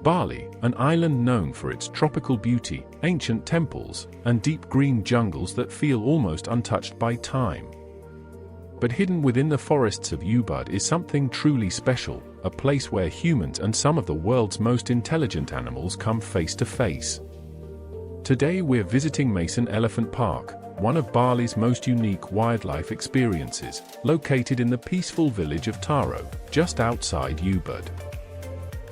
Bali, an island known for its tropical beauty, ancient temples, and deep green jungles that feel almost untouched by time. But hidden within the forests of Ubud is something truly special, a place where humans and some of the world's most intelligent animals come face to face. Today we're visiting Mason Elephant Park, one of Bali's most unique wildlife experiences, located in the peaceful village of Taro, just outside Ubud.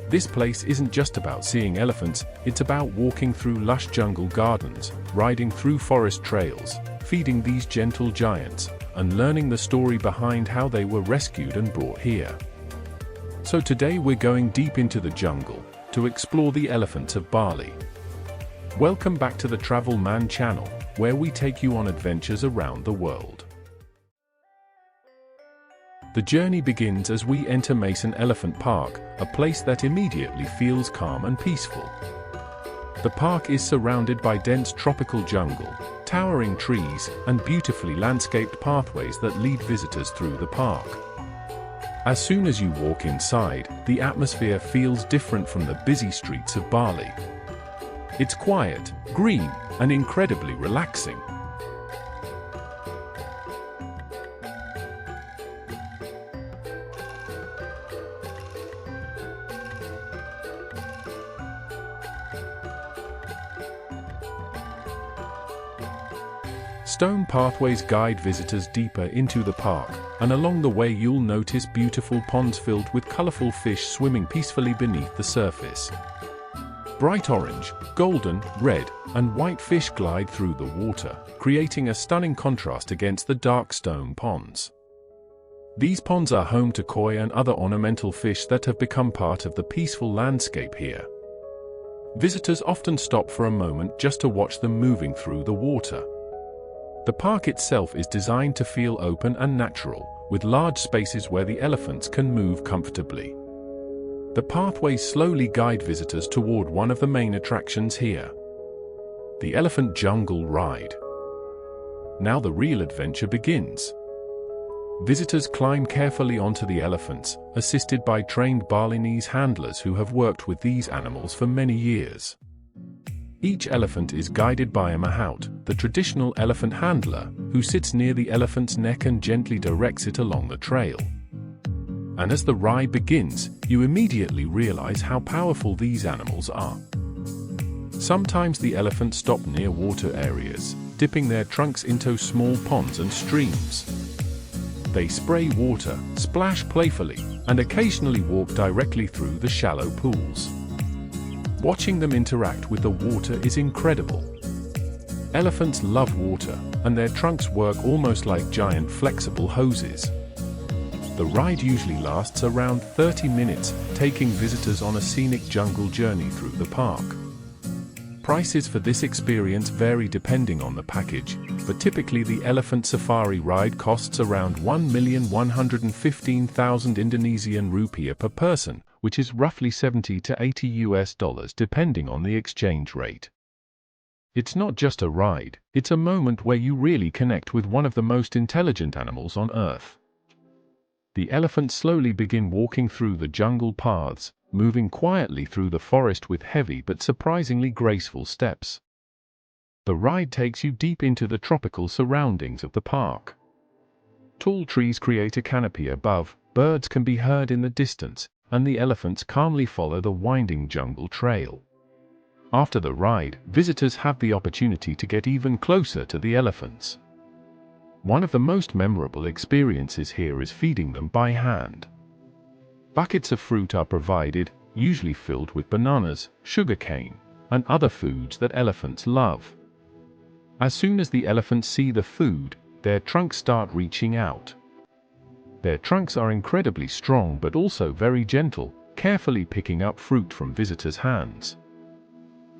This place isn't just about seeing elephants, it's about walking through lush jungle gardens, riding through forest trails, feeding these gentle giants, and learning the story behind how they were rescued and brought here. So today we're going deep into the jungle, to explore the elephants of Bali. Welcome back to the Travel Man channel, where we take you on adventures around the world. The journey begins as we enter Mason Elephant Park, a place that immediately feels calm and peaceful. The park is surrounded by dense tropical jungle, towering trees, and beautifully landscaped pathways that lead visitors through the park. As soon as you walk inside, the atmosphere feels different from the busy streets of Bali. It's quiet, green, and incredibly relaxing. Stone pathways guide visitors deeper into the park, and along the way you'll notice beautiful ponds filled with colorful fish swimming peacefully beneath the surface. Bright orange, golden, red, and white fish glide through the water, creating a stunning contrast against the dark stone ponds. These ponds are home to koi and other ornamental fish that have become part of the peaceful landscape here. Visitors often stop for a moment just to watch them moving through the water. The park itself is designed to feel open and natural, with large spaces where the elephants can move comfortably. The pathways slowly guide visitors toward one of the main attractions here: the Elephant Jungle Ride. Now the real adventure begins. Visitors climb carefully onto the elephants, assisted by trained Balinese handlers who have worked with these animals for many years. Each elephant is guided by a mahout, the traditional elephant handler, who sits near the elephant's neck and gently directs it along the trail. And as the ride begins, you immediately realize how powerful these animals are. Sometimes the elephants stop near water areas, dipping their trunks into small ponds and streams. They spray water, splash playfully, and occasionally walk directly through the shallow pools. Watching them interact with the water is incredible. Elephants love water, and their trunks work almost like giant flexible hoses. The ride usually lasts around 30 minutes, taking visitors on a scenic jungle journey through the park. Prices for this experience vary depending on the package, but typically the elephant safari ride costs around 1,115,000 Indonesian rupiah per person, which is roughly $70 to $80 depending on the exchange rate. It's not just a ride, it's a moment where you really connect with one of the most intelligent animals on Earth. The elephants slowly begin walking through the jungle paths, moving quietly through the forest with heavy but surprisingly graceful steps. The ride takes you deep into the tropical surroundings of the park. Tall trees create a canopy above, birds can be heard in the distance, and the elephants calmly follow the winding jungle trail. After the ride, visitors have the opportunity to get even closer to the elephants. One of the most memorable experiences here is feeding them by hand. Buckets of fruit are provided, usually filled with bananas, sugarcane, and other foods that elephants love. As soon as the elephants see the food, their trunks start reaching out. Their trunks are incredibly strong but also very gentle, carefully picking up fruit from visitors' hands.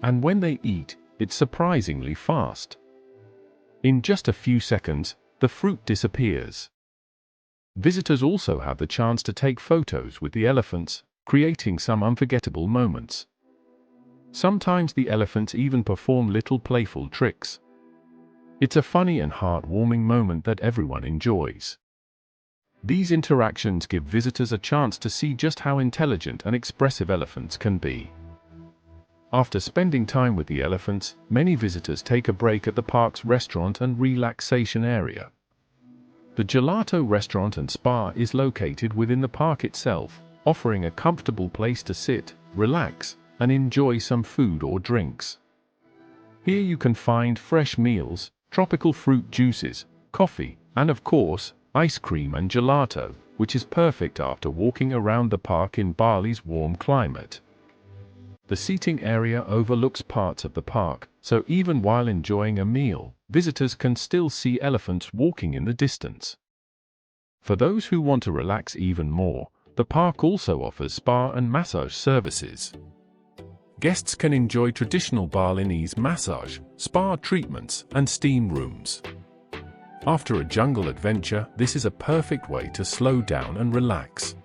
And when they eat, it's surprisingly fast. In just a few seconds, the fruit disappears. Visitors also have the chance to take photos with the elephants, creating some unforgettable moments. Sometimes the elephants even perform little playful tricks. It's a funny and heartwarming moment that everyone enjoys. These interactions give visitors a chance to see just how intelligent and expressive elephants can be. After spending time with the elephants, many visitors take a break at the park's restaurant and relaxation area. The Gelato restaurant and spa is located within the park itself, offering a comfortable place to sit, relax, and enjoy some food or drinks. Here you can find fresh meals, tropical fruit juices, coffee, and of course, ice cream and gelato, which is perfect after walking around the park in Bali's warm climate. The seating area overlooks parts of the park, so even while enjoying a meal, visitors can still see elephants walking in the distance. For those who want to relax even more, the park also offers spa and massage services. Guests can enjoy traditional Balinese massage, spa treatments, and steam rooms. After a jungle adventure, this is a perfect way to slow down and relax.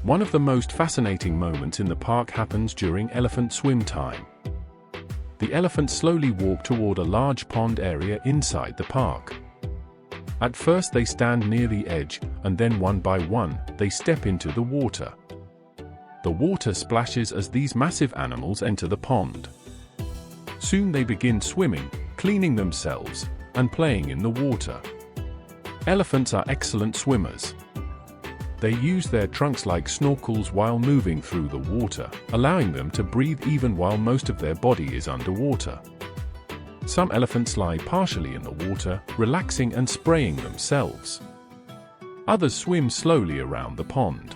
One of the most fascinating moments in the park happens during elephant swim time. The elephants slowly walk toward a large pond area inside the park. At first they stand near the edge, and then one by one, they step into the water. The water splashes as these massive animals enter the pond. Soon they begin swimming, cleaning themselves, and playing in the water. Elephants are excellent swimmers. They use their trunks like snorkels while moving through the water, allowing them to breathe even while most of their body is underwater. Some elephants lie partially in the water, relaxing and spraying themselves. Others swim slowly around the pond.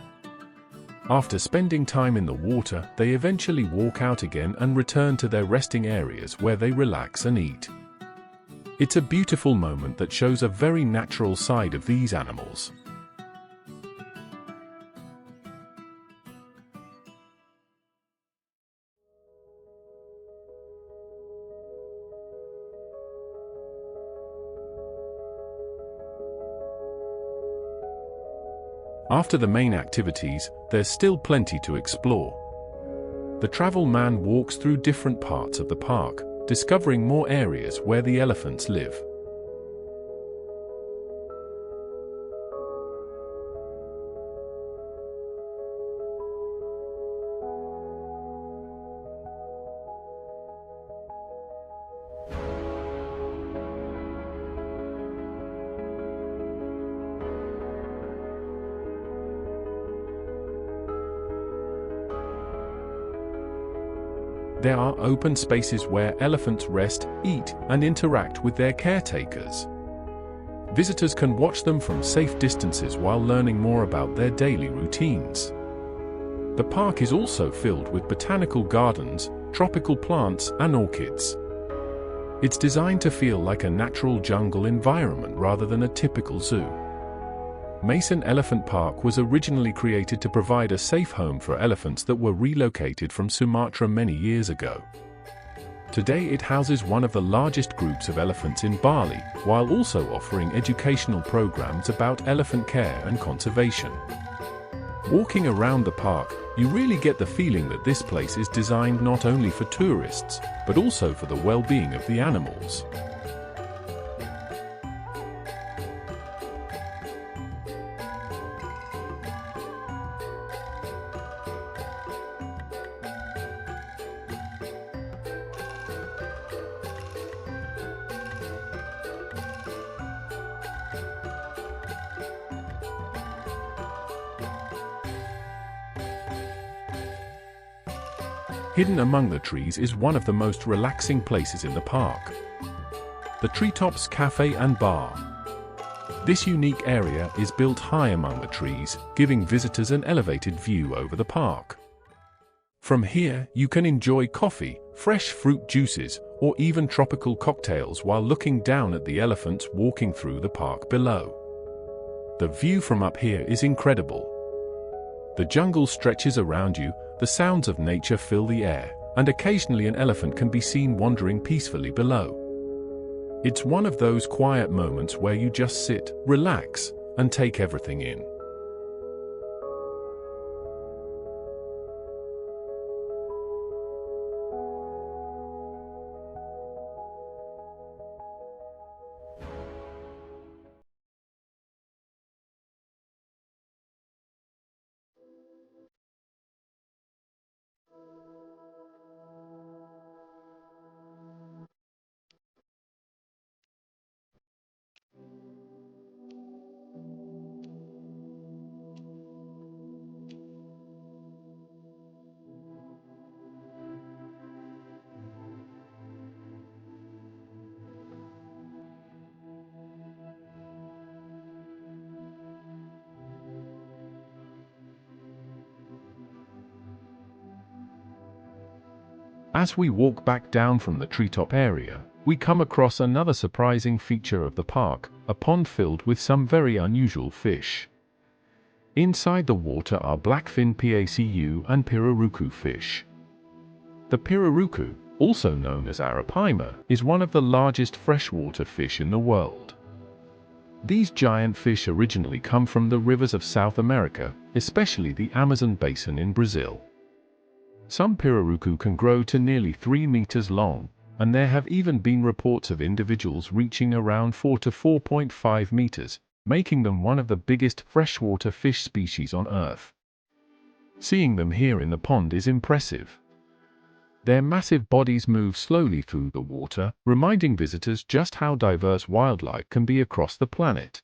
After spending time in the water, they eventually walk out again and return to their resting areas where they relax and eat. It's a beautiful moment that shows a very natural side of these animals. After the main activities, there's still plenty to explore. The travel man walks through different parts of the park, discovering more areas where the elephants live. There are open spaces where elephants rest, eat, and interact with their caretakers. Visitors can watch them from safe distances while learning more about their daily routines. The park is also filled with botanical gardens, tropical plants, and orchids. It's designed to feel like a natural jungle environment rather than a typical zoo. Mason Elephant Park was originally created to provide a safe home for elephants that were relocated from Sumatra many years ago. Today it houses one of the largest groups of elephants in Bali, while also offering educational programs about elephant care and conservation. Walking around the park, you really get the feeling that this place is designed not only for tourists, but also for the well-being of the animals. Hidden among the trees is one of the most relaxing places in the park. The Treetops Cafe and Bar. This unique area is built high among the trees, giving visitors an elevated view over the park. From here, you can enjoy coffee, fresh fruit juices, or even tropical cocktails while looking down at the elephants walking through the park below. The view from up here is incredible. The jungle stretches around you, the sounds of nature fill the air, and occasionally an elephant can be seen wandering peacefully below. It's one of those quiet moments where you just sit, relax, and take everything in. As we walk back down from the treetop area, we come across another surprising feature of the park, a pond filled with some very unusual fish. Inside the water are blackfin pacu and pirarucu fish. The pirarucu, also known as arapaima, is one of the largest freshwater fish in the world. These giant fish originally come from the rivers of South America, especially the Amazon basin in Brazil. Some pirarucu can grow to nearly 3 meters long, and there have even been reports of individuals reaching around 4 to 4.5 meters, making them one of the biggest freshwater fish species on Earth. Seeing them here in the pond is impressive. Their massive bodies move slowly through the water, reminding visitors just how diverse wildlife can be across the planet.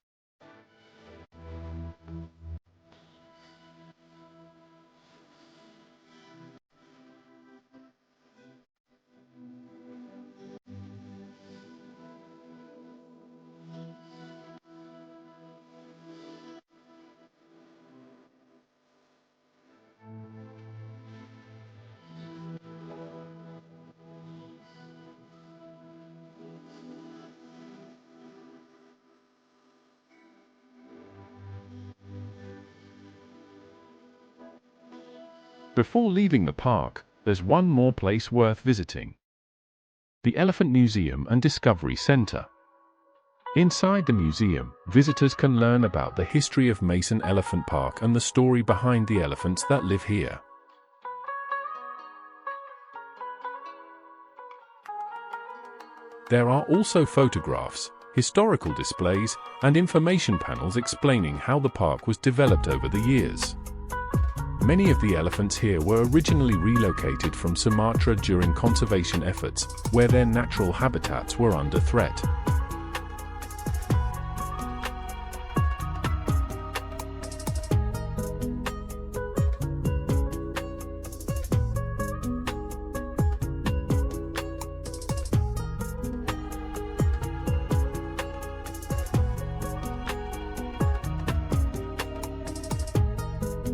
Before leaving the park, there's one more place worth visiting: the Elephant Museum and Discovery Center. Inside the museum, visitors can learn about the history of Mason Elephant Park and the story behind the elephants that live here. There are also photographs, historical displays, and information panels explaining how the park was developed over the years. Many of the elephants here were originally relocated from Sumatra during conservation efforts, where their natural habitats were under threat.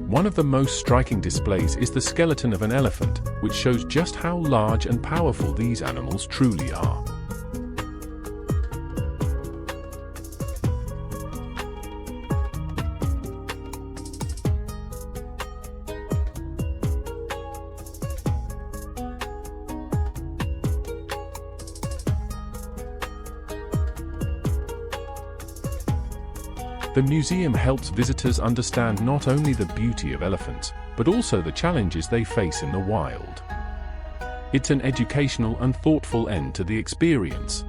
One of the most striking displays is the skeleton of an elephant, which shows just how large and powerful these animals truly are. The museum helps visitors understand not only the beauty of elephants, but also the challenges they face in the wild. It's an educational and thoughtful end to the experience.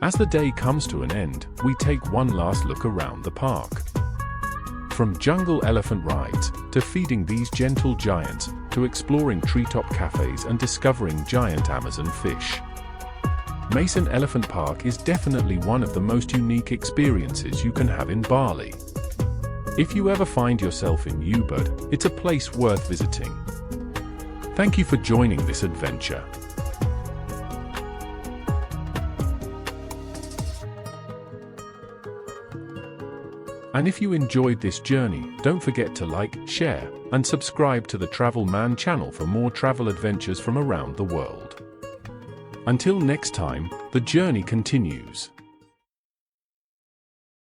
As the day comes to an end, we take one last look around the park. From jungle elephant rides, to feeding these gentle giants, to exploring treetop cafes and discovering giant Amazon fish. Mason Elephant Park is definitely one of the most unique experiences you can have in Bali. If you ever find yourself in Ubud, it's a place worth visiting. Thank you for joining this adventure. And if you enjoyed this journey, don't forget to like, share, and subscribe to the Travel Man channel for more travel adventures from around the world. Until next time, the journey continues.